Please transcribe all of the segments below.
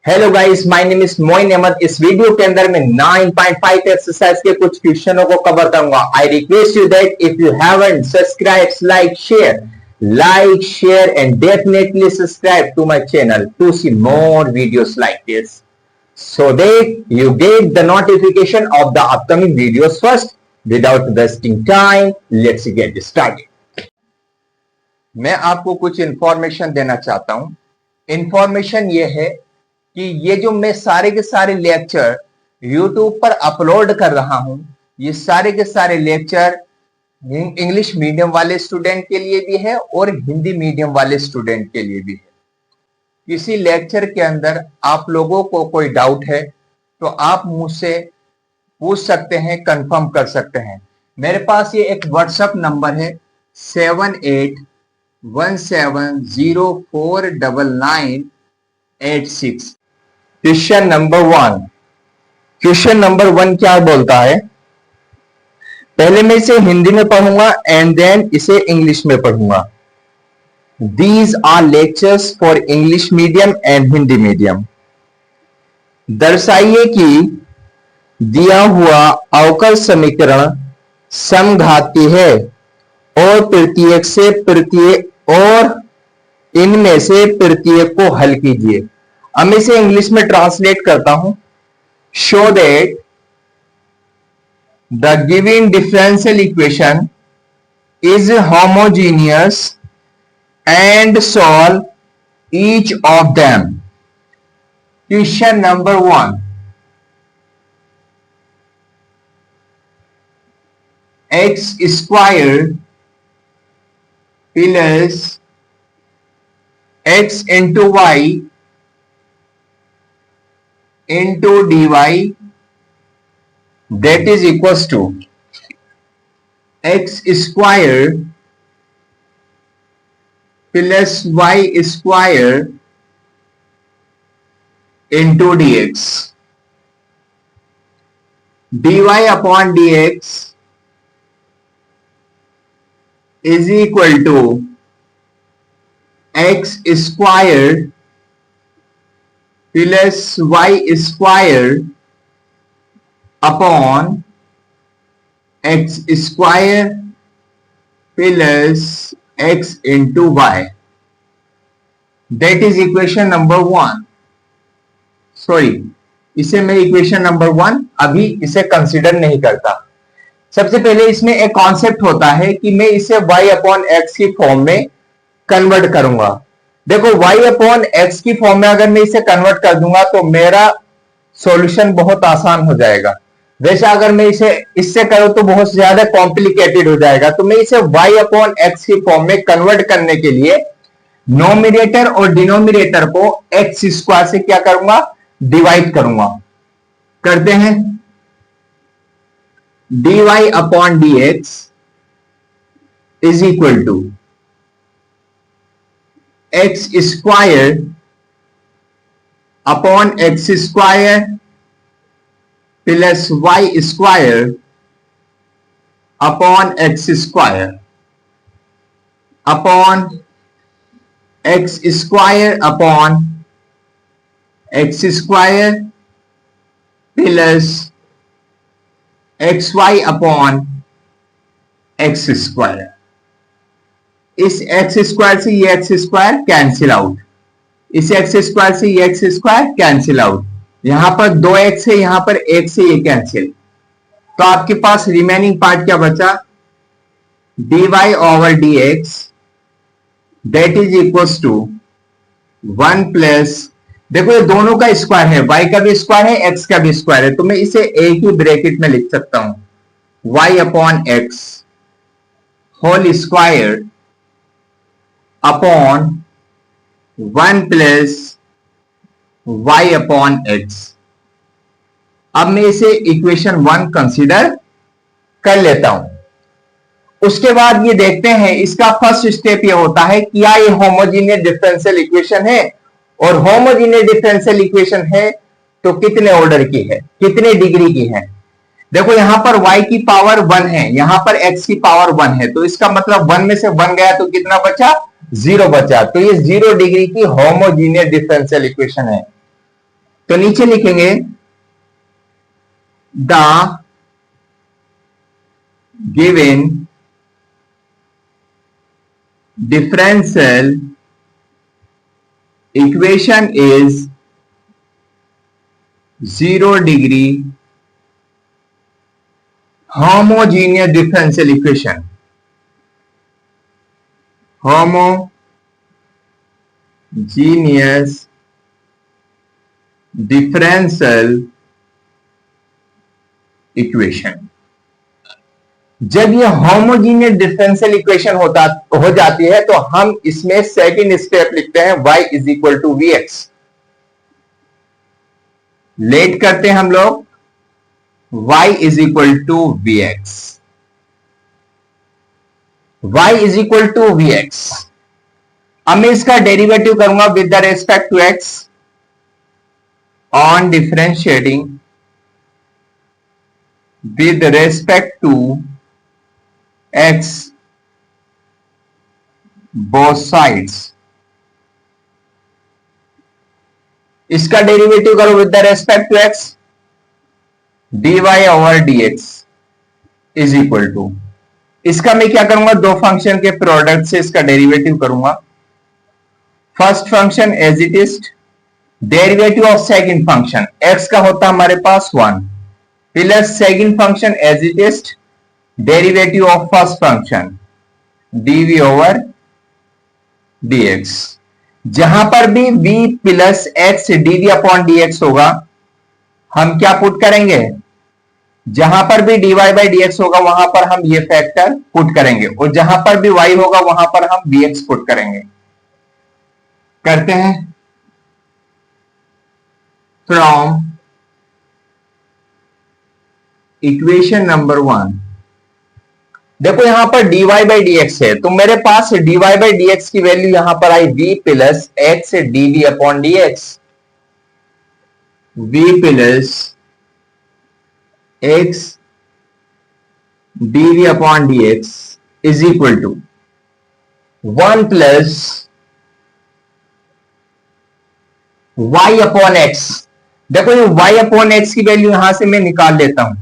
Hello guys, my name is Moin Ahmad. इस वीडियो के अंदर मैं 9.5 एक्सरसाइज के कुछ क्वेश्चनों को कवर करूंगा। I request you that if you haven't subscribe, like share and definitely subscribe to my channel to see more videos like this so that you get the notification of the upcoming videos first. Without wasting time, let's get started. मैं आपको कुछ information देना चाहता हूं। Information ये है कि ये जो मैं सारे के सारे लेक्चर YouTube पर अपलोड कर रहा हूं, ये सारे के सारे लेक्चर इंग्लिश मीडियम वाले स्टूडेंट के लिए भी है और हिंदी मीडियम वाले स्टूडेंट के लिए भी है। किसी लेक्चर के अंदर आप लोगों को कोई डाउट है तो आप मुझसे पूछ सकते हैं, कंफर्म कर सकते हैं। मेरे पास ये एक व्हाट्सएप नंबर है 7817049986। क्वेश्चन नंबर वन क्या बोलता है? पहले मैं इसे हिंदी में पढ़ूंगा एंड देन इसे इंग्लिश में पढ़ूंगा। These are lectures for English medium and Hindi medium. दर्शाइए कि दिया हुआ अवकल समीकरण समघाती है और प्रत्येक से प्रत्येक और इनमें से प्रत्येक को हल कीजिए। अब मैं इसे इंग्लिश में ट्रांसलेट करता हूं। Show that the given differential equation is homogeneous and solve each of them. Question number 1. X square plus x into y into dy that is equals to x square plus y square into dx. dy upon dx is equal to x square plus y square upon x square plus x into y. That is equation number 1. Sorry, इसे मैं equation number 1 अभी इसे consider नहीं करता। सबसे पहले इसमें एक कॉन्सेप्ट होता है कि मैं इसे y अपॉन एक्स की फॉर्म में कन्वर्ट करूंगा। देखो, y अपॉन एक्स की फॉर्म में अगर मैं इसे कन्वर्ट कर दूंगा तो मेरा सॉल्यूशन बहुत आसान हो जाएगा। वैसे अगर मैं इसे इससे करूं तो बहुत ज्यादा कॉम्प्लिकेटेड हो जाएगा। तो मैं इसे y अपॉन एक्स की फॉर्म में कन्वर्ट करने के लिए नोमिनेटर और डिनोमिनेटर को एक्स स्क्वायर से क्या करूंगा? डिवाइड करूंगा। करते हैं। dy upon dx is equal to x square upon x square plus y square upon x square upon x square upon x square plus x y upon x square. इस x square से ये x square cancel out, इस x square से ये x square cancel out. यहां पर 2x है, यहां पर 1 से ये कैंसिल। तो आपके पास रिमेनिंग पार्ट क्या बचा? dy over dx that is equals to 1 plus, देखो ये दोनों का स्क्वायर है, y का भी स्क्वायर है, x का भी स्क्वायर है, तो मैं इसे एक ही ब्रैकेट में लिख सकता हूं, y upon x whole square upon 1 plus y upon x. अब मैं इसे इक्वेशन 1 कंसीडर कर लेता हूं। उसके बाद ये देखते हैं, इसका फर्स्ट स्टेप ये होता है कि क्या ये होमोजीनियस डिफरेंशियल इक्वेशन है, और होमोजीनियस डिफरेंशियल इक्वेशन है तो कितने ऑर्डर की है, कितने डिग्री की है। देखो यहां पर y की पावर 1 है, यहां पर x की पावर 1 है, तो इसका मतलब 1 में से 1 गया तो कितना बचा? 0 बचा। तो ये 0 डिग्री की होमोजीनियस डिफरेंशियल इक्वेशन है। तो नीचे लिखेंगे the given differential equation is 0 degree homogeneous differential equation. Homogeneous differential equation. जब ये होमोजीनियस डिफरेंशियल इक्वेशन हो जाती है तो हम इसमें सेकंड स्टेप लिखते हैं y is equal to v x. Let करते हैं हम लोग y is equal to v x. y is equal to v x. अब मैं इसका डेरिवेटिव करूंगा with the respect to x on differentiating with respect to x both sides। इसका derivative करो with the respect to x, dy over dx is equal to, इसका मैं क्या करूंगा, दो फंक्शन के प्रोडक्ट से इसका डेरिवेटिव करूंगा। First function as it is, derivative of second function x का होता हमारे पास 1 plus second function as it is derivative of first function dv over dx। जहां पर भी v plus x dv upon dx होगा हम क्या पुट करेंगे, जहां पर भी dy बाई dx होगा वहां पर हम ये फैक्टर पुट करेंगे, और जहां पर भी y होगा वहां पर हम vx पुट करेंगे। करते हैं फ्रॉम इक्वेशन नंबर 1। देखो यहां पर dy बाई dx है तो मेरे पास dy बाई dx की वैल्यू यहां पर आई v plus x dv upon dx, v plus x dv upon dx is equal to 1 plus y upon x। देखो ये y अपॉन x की वैल्यू यहां से मैं निकाल लेता हूं।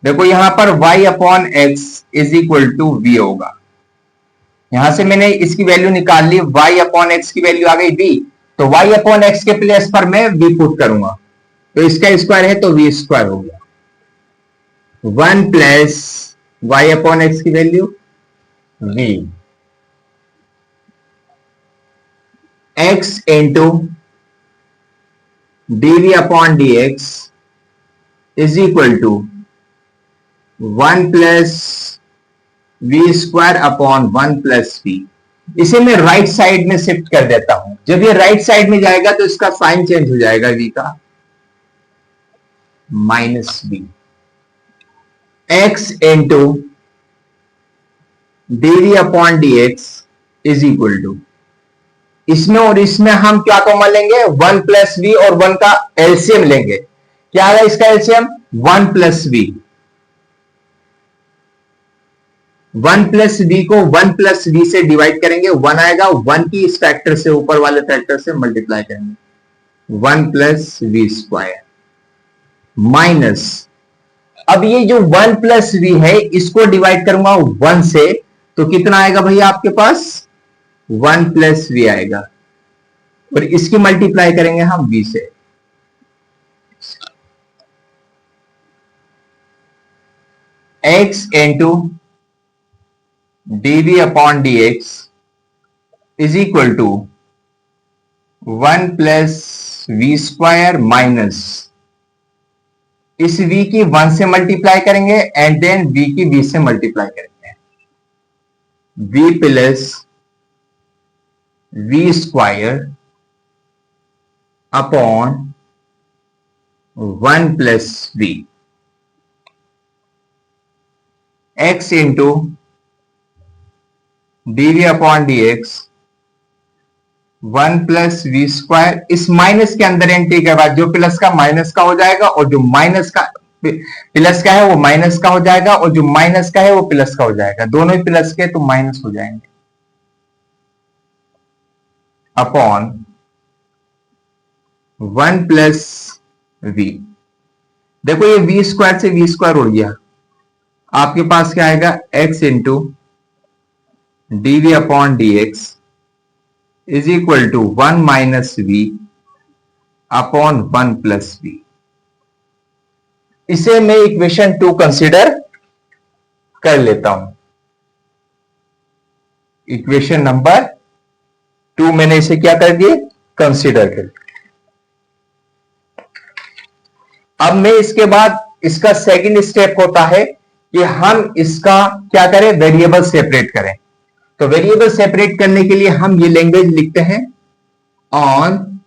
देखो यहां पर y upon x is equal to v होगा, यहां से मैंने इसकी वैल्यू निकाल ली, y अपॉन x की वैल्यू आ गई v, तो y अपॉन x के प्लेस पर मैं v पुट करूंगा, तो इसका स्क्वायर है तो v स्क्वायर हो गया। 1 प्लस y अपॉन x की value v, x into dv upon dx is equal to 1 plus v square upon 1 plus v. इसे मैं राइट साइड में शिफ्ट कर देता हूं, जब ये राइट साइड में जाएगा तो इसका साइन चेंज हो जाएगा, v का minus v, x into dv upon dx is equal to, इसमें और इसमें हम क्या कॉमन लेंगे, 1 प्लस वी और 1 का एलसीएम लेंगे। क्या है इसका LCM, 1 plus v. 1 plus v को 1 प्लस वी से डिवाइड करेंगे, 1 आएगा, 1 की इस फैक्टर से ऊपर वाले फैक्टर से मल्टीप्लाई करेंगे, 1 प्लस वी स्क्वायर माइनस, अब ये जो 1 प्लस वी है इसको डिवाइड करूंगा 1 से, तो कितना आएगा भैया आपके पास, 1 प्लस वी आएगा, और इसकी मल्टीप्लाई करेंगे हम v से। x into dv upon dx is equal to 1 plus v square minus, इस v की 1 से मल्टीप्लाई करेंगे एंड देन v की v से मल्टीप्लाई करेंगे, v plus v square upon 1 plus v, x into dv upon dx 1 plus v square, इस minus के अंदर एंट्री के बाद जो प्लस का माइनस का हो जाएगा, और जो माइनस का प्लस का है वो माइनस का हो जाएगा, और जो माइनस का है वो प्लस का हो जाएगा, दोनों ही प्लस के तो माइनस हो जाएंगे, अपॉन 1 प्लस वी। देखो ये वी स्क्वायर से वी स्क्वायर उड़ गया, आपके पास क्या आएगा x into d v upon d x is equal to 1 minus v upon 1 plus v. इसे मैं इक्वेशन 2 कंसीडर कर लेता हूं। इक्वेशन नंबर 2 मैंने इसे क्या कर दिए, कंसीडर कर लिया। अब मैं इसके बाद इसका सेकंड स्टेप होता है कि हम इसका क्या करें, वेरिएबल सेपरेट करें। तो वेरिएबल सेपरेट करने के लिए हम ये लैंग्वेज लिखते हैं, on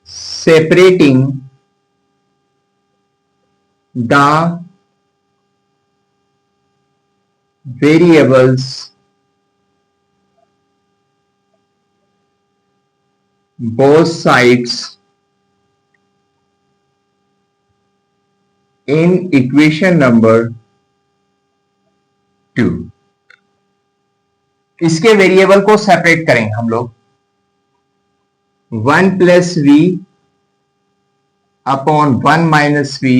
separating the variables both sides in equation number 2। इसके वेरिएबल को सेपरेट करेंगे हम लोग। 1 plus v upon 1 minus v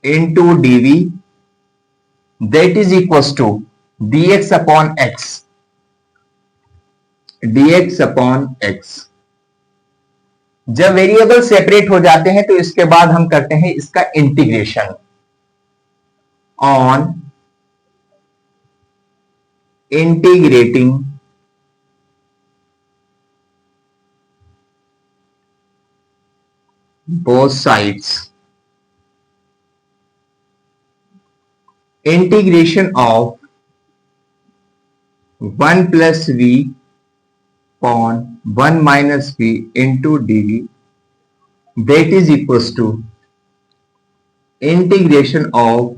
into d v that is equal to d x upon x, dx upon x। जब variable separate हो जाते हैं तो इसके बाद हम करते हैं इसका integration, on integrating both sides, integration of 1 plus v upon 1 minus v into dv that is equals to integration of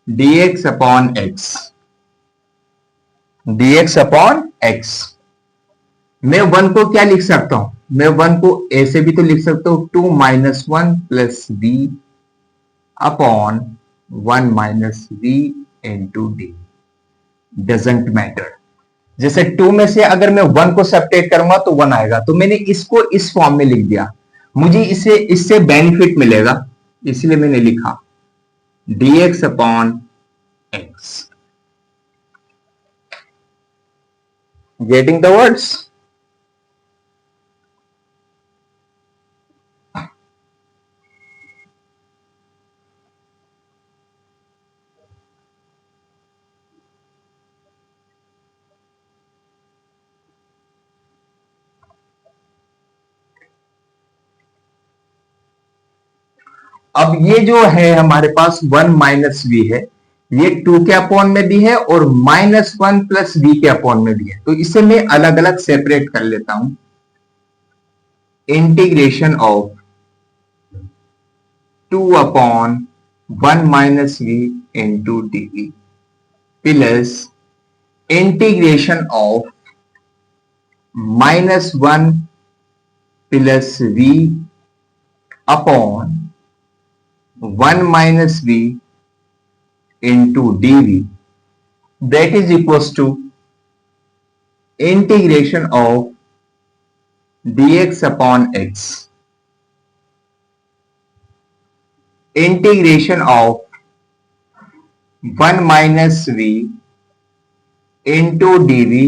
dx upon x, dx upon x। मैं 1 को क्या लिख सकता हूं, मैं 1 को ऐसे भी तो लिख सकता हूं 2 minus 1 plus v upon 1 minus v into D, doesn't matter. जैसे 2 में से अगर मैं 1 को सब्ट्रैक्ट करूंगा तो 1 आएगा, तो मैंने इसको इस फॉर्म में लिख दिया, मुझे इससे बेनिफिट मिलेगा, इसलिए मैंने लिखा dx upon x। Getting the words? अब ये जो है हमारे पास 1 माइनस वी है, ये 2 के अपॉन में भी है और माइनस 1 प्लस वी के अपॉन में भी है, तो इसे मैं अलग अलग सेपरेट कर लेता हूं। Integration of 2 upon 1 minus v into d plus integration of minus 1 plus v upon 1 minus v into dv that is equals to integration of dx upon x, integration of 1 minus v into dv।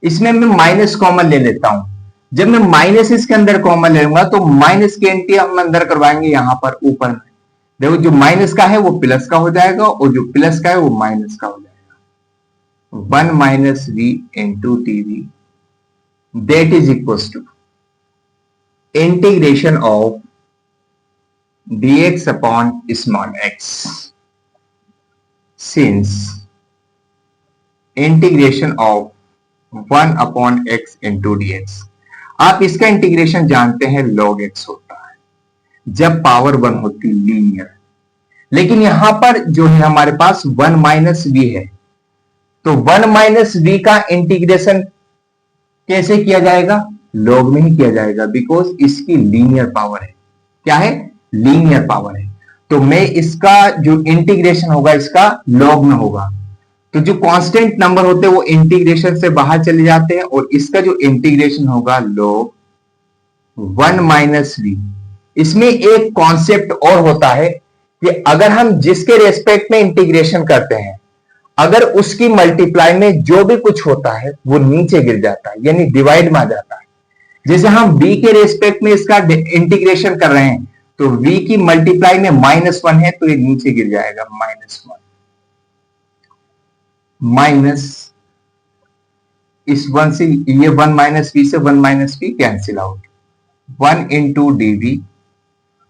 इसमें मैं minus common ले लेता हूं, जब मैं minus इसके अंदर common लूंगा तो माइनस के एंटी हम अंदर करवाएंगे यहां पर ऊपर में। देखो जो माइनस का है वो प्लस का हो जाएगा और जो प्लस का है वो माइनस का हो जाएगा। 1 minus v into t v that is equal to integration of dx upon small x, since integration of 1 upon x into dx। आप इसका इंटीग्रेशन जानते हैं log x होता है जब पावर 1 होती लीनियर, लेकिन यहां पर जो है हमारे पास 1 माइनस वी है, तो 1 माइनस वी का इंटीग्रेशन कैसे किया जाएगा, लॉग में ही किया जाएगा, बिकॉज इसकी लीनियर पावर है। क्या है, लीनियर पावर है, तो मैं इसका जो इंटीग्रेशन होगा इसका लॉग में होगा। तो जो कांस्टेंट नंबर होते हैं वो इंटीग्रेशन से बाहर चले जाते हैं और इसका जो इंटीग्रेशन होगा log 1 माइनस वी। इसमें एक कॉन्सेप्ट और होता है कि अगर हम जिसके रेस्पेक्ट में इंटीग्रेशन करते हैं, अगर उसकी मल्टीप्लाई में जो भी कुछ होता है वो नीचे गिर जाता है, यानी डिवाइड में आ जाता है। जैसे हम b के रेस्पेक्ट में इसका इंटीग्रेशन कर रहे हैं तो v की मल्टीप्लाई में -1 है तो ये नीचे गिर जाएगा -1 माइनस इस 1 से ये 1 माइनस वी से 1 minus v cancel out, 1 into dv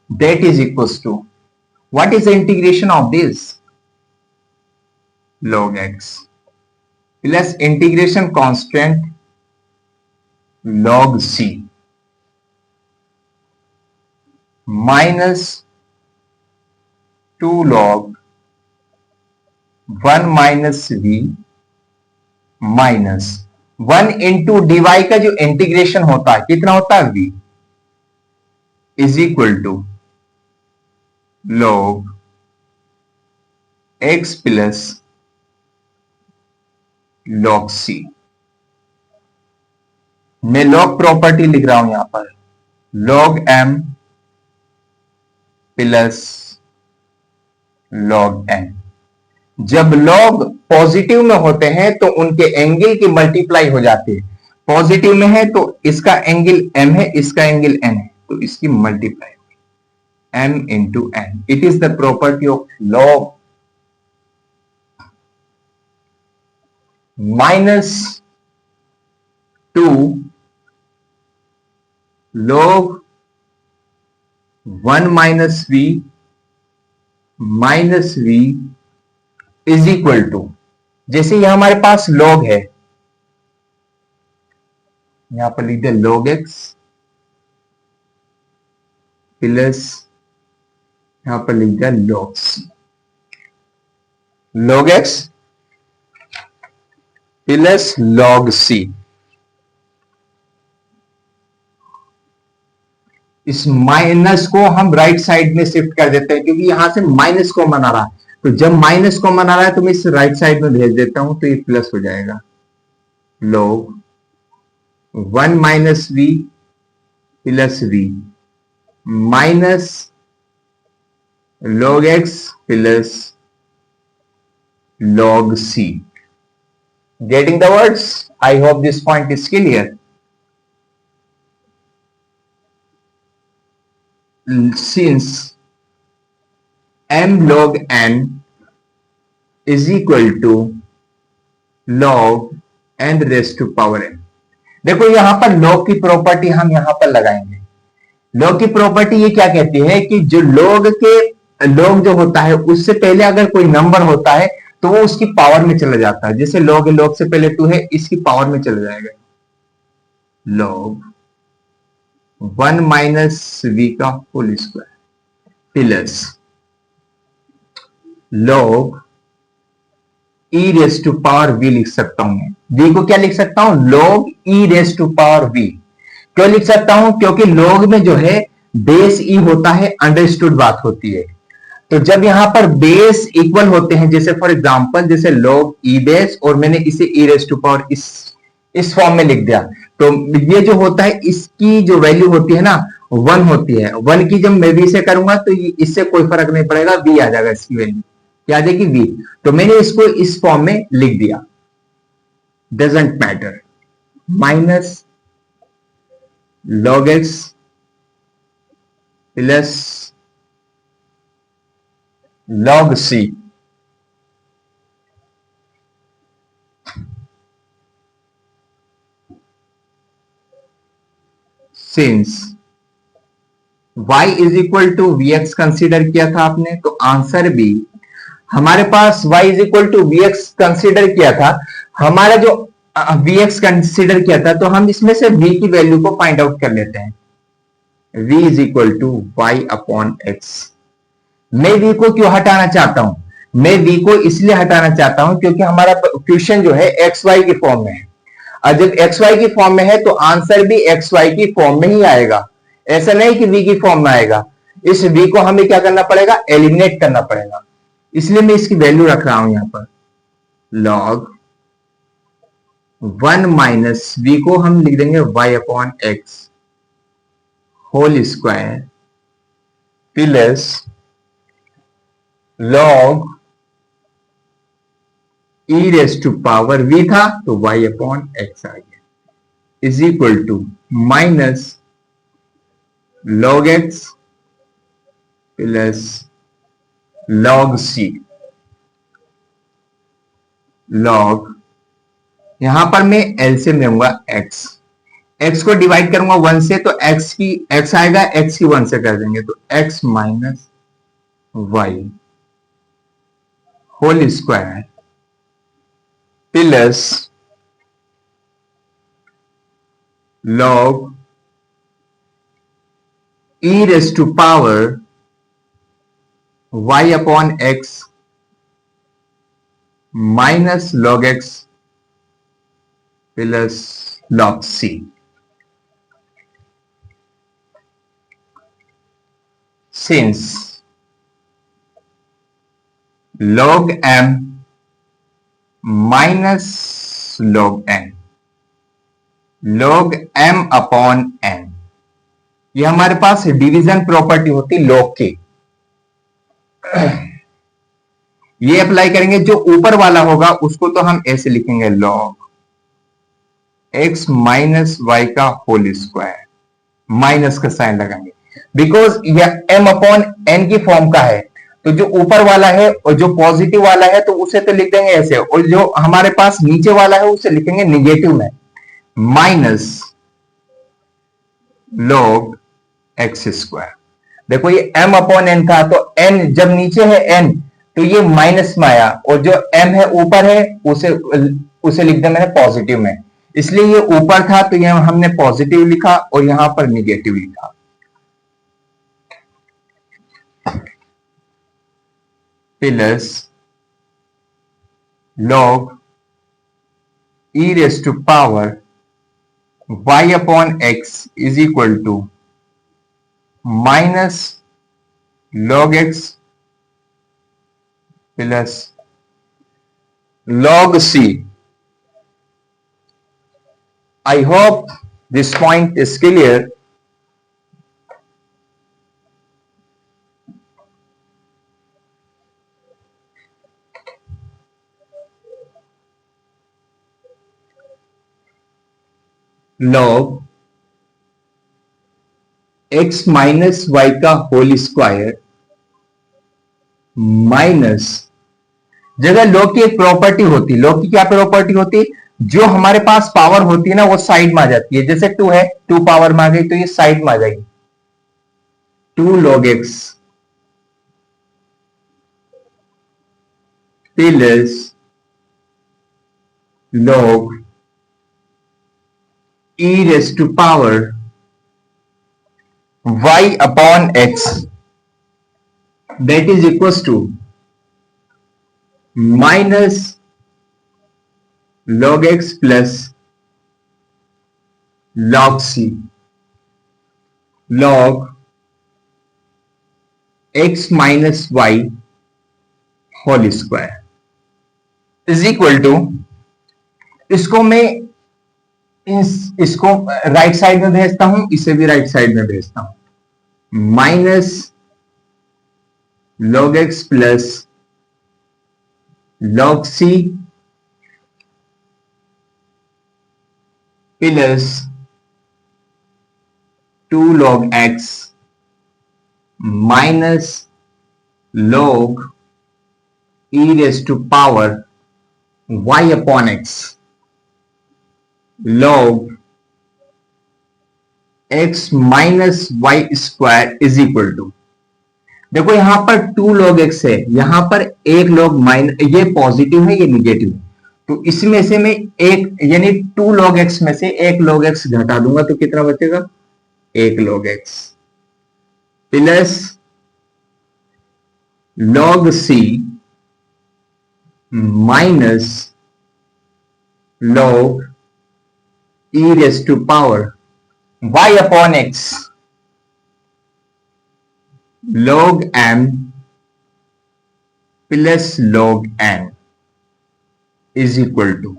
that is equals to what is the integration of this log x plus integration constant log c minus 2 log 1 minus v minus 1 into dy का जो integration होता है कितना होता है v is equal to log x plus log c। मैं log property लिख रहा हूं यहां पर, log m plus log n। जब log पॉजिटिव में होते हैं तो उनके एंगल की मल्टीप्लाई हो जाती है। पॉजिटिव में है तो इसका एंगल m है, इसका एंगल n है, तो इसकी multiply m into n। It is the property of log minus 2 log 1 minus v minus v is equal to, जैसे यहां हमारे पास log है, यहां पर लिख दिया log x प्लस यहां पर लिख दिया log c, log x plus log c। इस माइनस को हम राइट साइड में शिफ्ट कर देते हैं क्योंकि यहां से माइनस कॉमन आ रहा है, तो जब माइनस कॉमन आ रहा है तो मैं इस राइट साइड में भेज देता हूं तो ये प्लस हो जाएगा, log 1 minus v plus v minus log x plus log c। Getting the words? I hope this point is clear. Since m log n is equal to log n raised to power n। देखो यहां पर log की property हम यहां पर लगाएंगे। log की property ये क्या कहती है कि जो log जो होता है उससे पहले अगर कोई नंबर होता है तो वो उसकी पावर में चला जाता है। जैसे log है, log से पहले 2 है, इसकी पावर में चला जाएगा, log 1 माइनस v का whole square plus log e raise to power v लिख सकता हूं मैं। v को क्या लिख सकता हूं, log e raise to power v। क्यों लिख सकता हूं, क्योंकि log में जो है बेस e होता है, अंडरस्टूड बात होती है। तो जब यहां पर बेस इक्वल होते हैं, जैसे फॉर एग्जांपल जैसे log e बेस और मैंने इसे e रेस टू पावर इस फॉर्म में लिख दिया, तो ये जो होता है इसकी जो वैल्यू होती है ना 1 होती है। 1 की जब मैं v से करूंगा तो इससे कोई फर्क नहीं पड़ेगा, v आ जाएगा, इसकी वैल्यू क्या आ जाएगी v। तो मैंने इसको इस फॉर्म में लिख दिया, doesn't matter, minus log x plus log c since y is equal to vx consider किया था आपने, तो आंसर भी हमारे पास y is equal to vx consider किया था। हमारा जो vx कंसीडर किया था तो हम इसमें से v की वैल्यू को फाइंड आउट कर लेते हैं। v is equal to y upon x। मैं v को क्यों हटाना चाहता हूं, मैं v को इसलिए हटाना चाहता हूं क्योंकि हमारा क्वेश्चन जो है xy के फॉर्म में है, और जब xy की फॉर्म में है तो आंसर भी xy की फॉर्म में ही आएगा। ऐसा नहीं कि v की फॉर्म में आएगा, इस v को हमें क्या करना पड़ेगा, एलिमिनेट करना पड़ेगा। इसलिए मैं इसकी वैल्यू रख रहा हूं यहां पर लॉग 1 माइनस v को हम लिख देंगे y upon x whole square plus log e raise to power v था तो y अपॉन एक्स आ गया is equal to minus log x plus log c log यहां पर मैं एलसीएम लूंगा एक्स को डिवाइड करूंगा 1 से तो एक्स आएगा एक्स की 1 से कर देंगे तो x minus y whole square plus log e raise to power y upon x minus log x plus log c since log m minus log n log m upon n ये हमारे पास division property होती log की ये apply करेंगे जो ऊपर वाला होगा उसको तो हम ऐसे लिखेंगे log x माइनस वाई का होल स्क्वायर माइनस का साइन लगाएंगे बिकॉज यह m अपॉन n की फॉर्म का है तो जो ऊपर वाला है और जो पॉजिटिव वाला है तो उसे तो लिख देंगे ऐसे और जो हमारे पास नीचे वाला है उसे लिखेंगे निगेटिव में माइनस log एक्स स्क्वायर देखो ये m अपॉन n था तो n जब नीचे है n तो ये माइनस में आया और जो m है ऊपर है उसे लिख दें मैंने पॉजिटिव में इसलिए ये ऊपर था तो यहां हमने पॉजिटिव लिखा और यहां पर निगेटिव लिखा plus log e raised to power y upon x is equal to minus log x plus log c. I hope this point is clear. Log x minus y का होल स्क्वायर माइनस जगह log की एक property होती log की क्या property होती जो हमारे पास पावर होती है ना वो साइड में आ जाती है जैसे 2 है 2 पावर में आ गई तो ये साइड में आ जाएगी 2 log x plus log e raised to power y upon x that is equals to minus log x plus log c log x minus y whole square is equal to इसको मैं इसको right side में भेजता हूं इसे भी right side में भेजता हूं minus log x plus log c plus 2 log x minus log e raised to power y upon x log x minus y square is equal to देखो यहां पर 2 log x है यहां पर एक log माइनस ये पॉजिटिव है ये निगेटिव है तो इसमें से मैं एक यानी 2 log x में से एक log x घटा दूंगा तो कितना बचेगा 1 log x plus log c minus log e raised to power y upon x log m plus log n is equal to,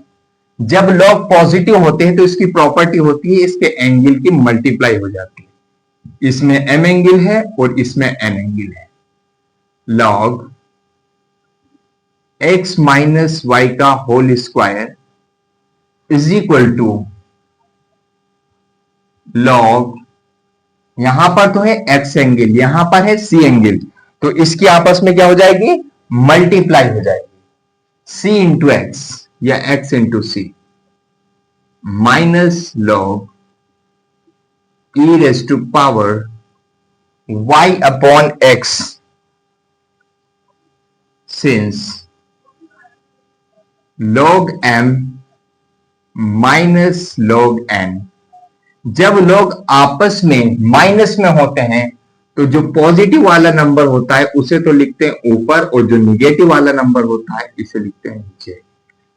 जब लॉग पॉजिटिव होते हैं तो इसकी प्रॉपर्टी होती है इसके एंगल की मल्टीप्लाई हो जाती है। इसमें m एंगल है और इसमें n एंगल है। लॉग x माइनस वाई का whole square is equal to log, यहां पर तो है x एंगल, यहां पर है c एंगल, तो इसकी आपस में क्या हो जाएगी, मल्टीप्लाई हो जाएगी, c इंटू एक्स या x इंटू c minus log e raise to power y upon x, since log m minus log n, जब लोग आपस में माइनस में होते हैं तो जो पॉजिटिव वाला नंबर होता है उसे तो लिखते हैं ऊपर और जो निगेटिव वाला नंबर होता है इसे लिखते हैं नीचे।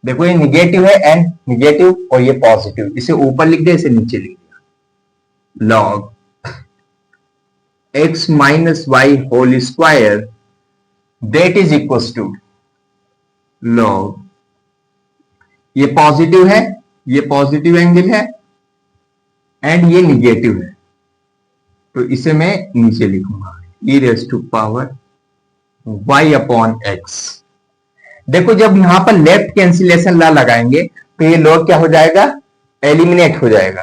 देखो ये निगेटिव है एन निगेटिव और ये पॉजिटिव, इसे ऊपर लिख दिया इसे नीचे लिख दिया। Log x minus y whole square that is equal to log, ये पॉजिटिव है, ये पॉजिटिव एंगल है एंड ये निगेटिव है, तो इसे मैं नीचे लिखूंगा e raise to power y upon x। देखो जब यहां पर लेफ्ट कैंसिलेशन ला लगाएंगे तो ये लॉग क्या हो जाएगा, एलिमिनेट हो जाएगा।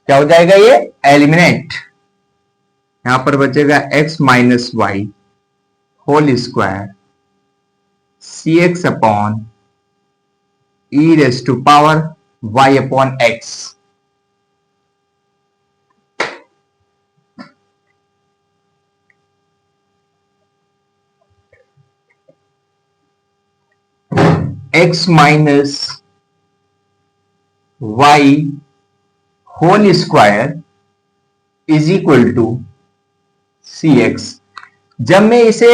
क्या हो जाएगा, ये एलिमिनेट। यहां पर बचेगा x minus y whole square c x upon e raise to power y upon x। x minus y whole square is equal to c x. जब मैं इसे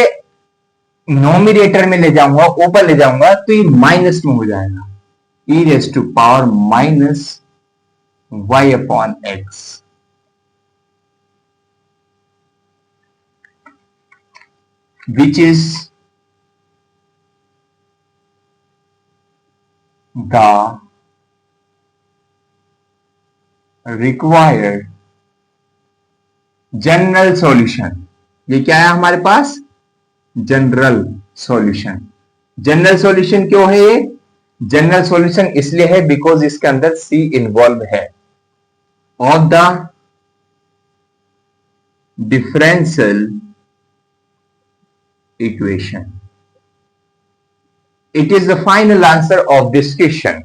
नोमिनेटर में ले जाऊंगा, ऊपर ले जाऊंगा तो ये माइनस में हो जाएगा, e raise to power minus y upon x. Which is the required general solution. ये क्या है हमारे पास, जनरल सॉल्यूशन। जनरल सॉल्यूशन क्यों है ये, जनरल सॉल्यूशन इसलिए है बिकॉज इसके अंदर सी इन्वॉल्व है। Of the differential equation, it is the final answer of this question।